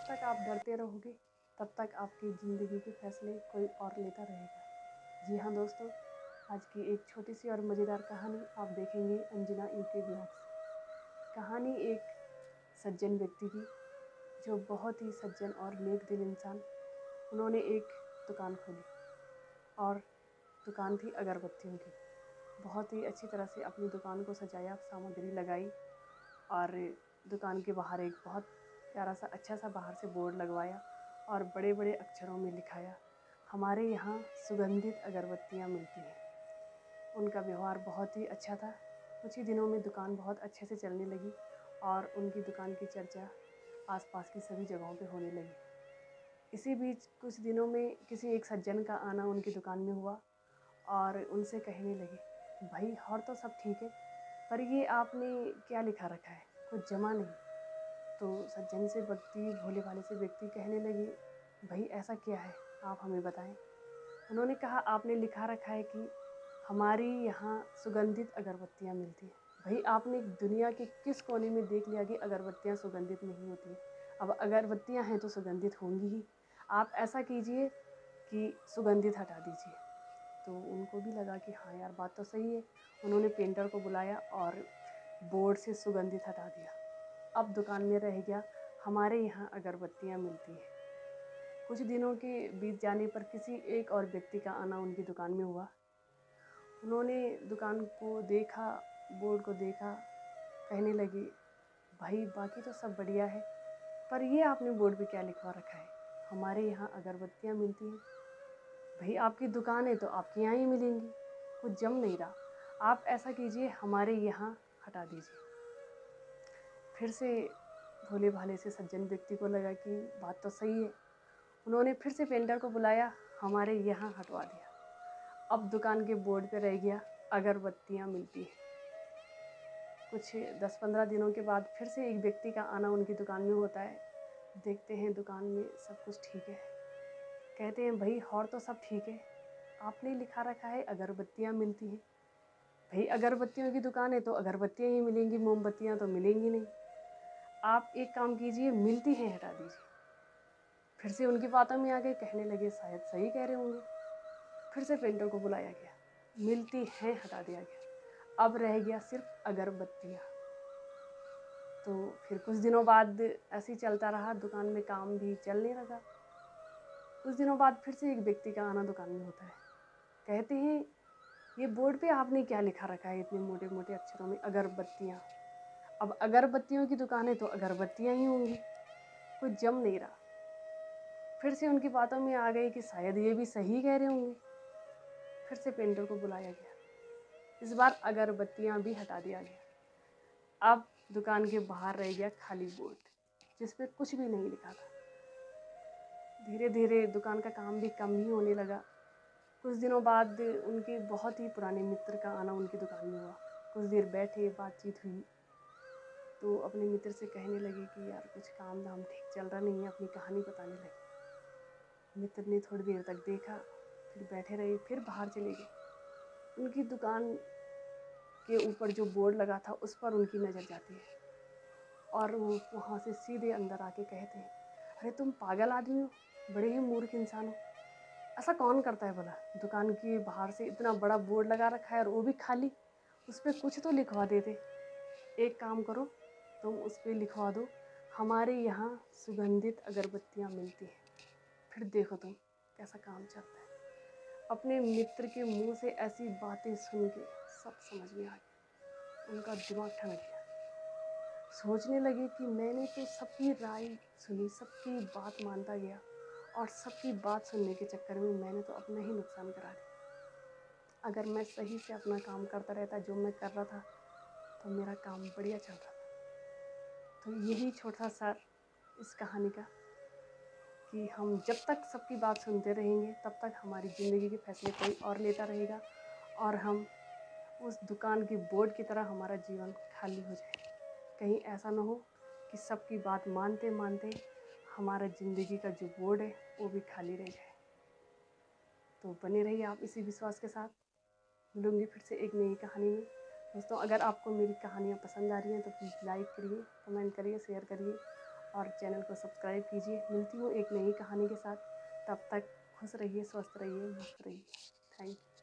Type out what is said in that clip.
तक आप डरते रहोगे तब तक आपकी ज़िंदगी के फैसले कोई और लेता रहेगा। जी हाँ दोस्तों, आज की एक छोटी सी और मज़ेदार कहानी आप देखेंगे अंजना यूके ब्लॉग्स। कहानी एक सज्जन व्यक्ति की, जो बहुत ही सज्जन और नेक दिल इंसान। उन्होंने एक दुकान खोली और दुकान थी अगरबत्तियों की। बहुत ही अच्छी तरह से अपनी दुकान को सजाया, सामग्री लगाई और दुकान के बाहर एक बहुत प्यारा सा अच्छा सा बाहर से बोर्ड लगवाया और बड़े बड़े अक्षरों में लिखाया, हमारे यहाँ सुगंधित अगरबत्तियाँ मिलती हैं। उनका व्यवहार बहुत ही अच्छा था। कुछ ही दिनों में दुकान बहुत अच्छे से चलने लगी और उनकी दुकान की चर्चा आसपास की सभी जगहों पे होने लगी। इसी बीच कुछ दिनों में किसी एक सज्जन का आना उनकी दुकान में हुआ और उनसे कहने लगे, भाई और तो सब ठीक है, पर ये आपने क्या लिखा रखा है, कुछ जमा नहीं। तो सज्जन से व्यक्ति, भोले भाले से व्यक्ति कहने लगे, भाई ऐसा क्या है, आप हमें बताएं। उन्होंने कहा, आपने लिखा रखा है कि हमारी यहाँ सुगंधित अगरबत्तियाँ मिलती हैं। भाई आपने दुनिया के किस कोने में देख लिया कि अगरबत्तियाँ सुगंधित नहीं होती हैं? अब अगरबत्तियाँ हैं तो सुगंधित होंगी ही। आप ऐसा कीजिए कि सुगंधित हटा दीजिए। तो उनको भी लगा कि हाँ यार, बात तो सही है। उन्होंने पेंटर को बुलाया और बोर्ड से सुगंधित हटा दिया। अब दुकान में रह गया, हमारे यहाँ अगरबत्तियाँ मिलती हैं। कुछ दिनों के बीत जाने पर किसी एक और व्यक्ति का आना उनकी दुकान में हुआ। उन्होंने दुकान को देखा, बोर्ड को देखा, कहने लगे, भाई बाकी तो सब बढ़िया है, पर ये आपने बोर्ड पे क्या लिखवा रखा है, हमारे यहाँ अगरबत्तियाँ मिलती हैं। भाई आपकी दुकान है तो आपके यहाँ ही मिलेंगी, कुछ जम नहीं रहा। आप ऐसा कीजिए, हमारे यहाँ हटा दीजिए। फिर से भोले भाले से सज्जन व्यक्ति को लगा कि बात तो सही है। उन्होंने फिर से पेंटर को बुलाया, हमारे यहाँ हटवा दिया। अब दुकान के बोर्ड पे रह गया, अगरबत्तियाँ मिलती हैं। कुछ 10-15 दिनों के बाद फिर से एक व्यक्ति का आना उनकी दुकान में होता है। देखते हैं दुकान में सब कुछ ठीक है। कहते हैं, भाई और तो सब ठीक है, आपने लिखा रखा है अगरबत्तियाँ मिलती हैं। भाई अगरबत्तियों की दुकान है तो अगरबत्तियाँ ही मिलेंगी, मोमबत्तियाँ तो मिलेंगी नहीं। आप एक काम कीजिए, मिलती हैं हटा दीजिए। फिर से उनकी बातों में आ गए, कहने लगे शायद सही कह रहे होंगे। फिर से पेंटर को बुलाया गया, मिलती हैं हटा दिया गया। अब रह गया सिर्फ अगरबत्तियाँ। तो फिर कुछ दिनों बाद ऐसे ही चलता रहा, दुकान में काम भी चलने लगा। कुछ दिनों बाद फिर से एक व्यक्ति का आना दुकान में होता है। कहते हैं, ये बोर्ड पे आपने क्या लिखा रखा है इतने मोटे मोटे अक्षरों में, अगरबत्तियाँ। अब अगरबत्तियों की दुकान है तो अगरबत्तियाँ ही होंगी, कुछ जम नहीं रहा। फिर से उनकी बातों में आ गई कि शायद ये भी सही कह रहे होंगे। फिर से पेंटर को बुलाया गया, इस बार अगरबत्तियाँ भी हटा दिया गया। अब दुकान के बाहर रह गया खाली बोर्ड, जिस पे कुछ भी नहीं लिखा था। धीरे धीरे दुकान का काम भी कम ही होने लगा। कुछ दिनों बाद उनके बहुत ही पुराने मित्र का आना उनकी दुकान में हुआ। कुछ देर बैठे, बातचीत हुई तो अपने मित्र से कहने लगे कि यार कुछ काम धाम ठीक चल रहा नहीं है, अपनी कहानी बताने लगे। मित्र ने थोड़ी देर तक देखा, फिर बैठे रहे, फिर बाहर चले गए। उनकी दुकान के ऊपर जो बोर्ड लगा था उस पर उनकी नज़र जाती है और वो वहाँ से सीधे अंदर आके कहते हैं, अरे तुम पागल आदमी हो, बड़े ही मूर्ख इंसान हो। ऐसा कौन करता है भला, दुकान के बाहर से इतना बड़ा बोर्ड लगा रखा है और वो भी खाली, उस पर कुछ तो लिखवा देते। एक काम करो, तुम उस पर लिखवा दो, हमारे यहाँ सुगंधित अगरबत्तियाँ मिलती हैं। फिर देखो तुम कैसा काम चलता है। अपने मित्र के मुंह से ऐसी बातें सुन के सब समझ में आ गया। उनका दिमाग ठनक गया। सोचने लगे कि मैंने तो सबकी राय सुनी, सबकी बात मानता गया और सबकी बात सुनने के चक्कर में मैंने तो अपना ही नुकसान करा दिया। अगर मैं सही से अपना काम करता रहता जो मैं कर रहा था तो मेरा काम बढ़िया चल रहा था। तो यही छोटा सा इस कहानी का कि हम जब तक सबकी बात सुनते रहेंगे तब तक हमारी ज़िंदगी के फैसले कोई और लेता रहेगा और हम उस दुकान की बोर्ड की तरह हमारा जीवन खाली हो जाए। कहीं ऐसा ना हो कि सबकी बात मानते मानते हमारा ज़िंदगी का जो बोर्ड है वो भी खाली रह जाए। तो बने रहिए आप इसी विश्वास के साथ। मिलूंगी फिर से एक नई कहानी में। दोस्तों, अगर आपको मेरी कहानियाँ पसंद आ रही हैं तो प्लीज़ लाइक करिए, कमेंट करिए, शेयर करिए और चैनल को सब्सक्राइब कीजिए। मिलती हूँ एक नई कहानी के साथ, तब तक खुश रहिए, स्वस्थ रहिए, मस्त रहिए। Thank you.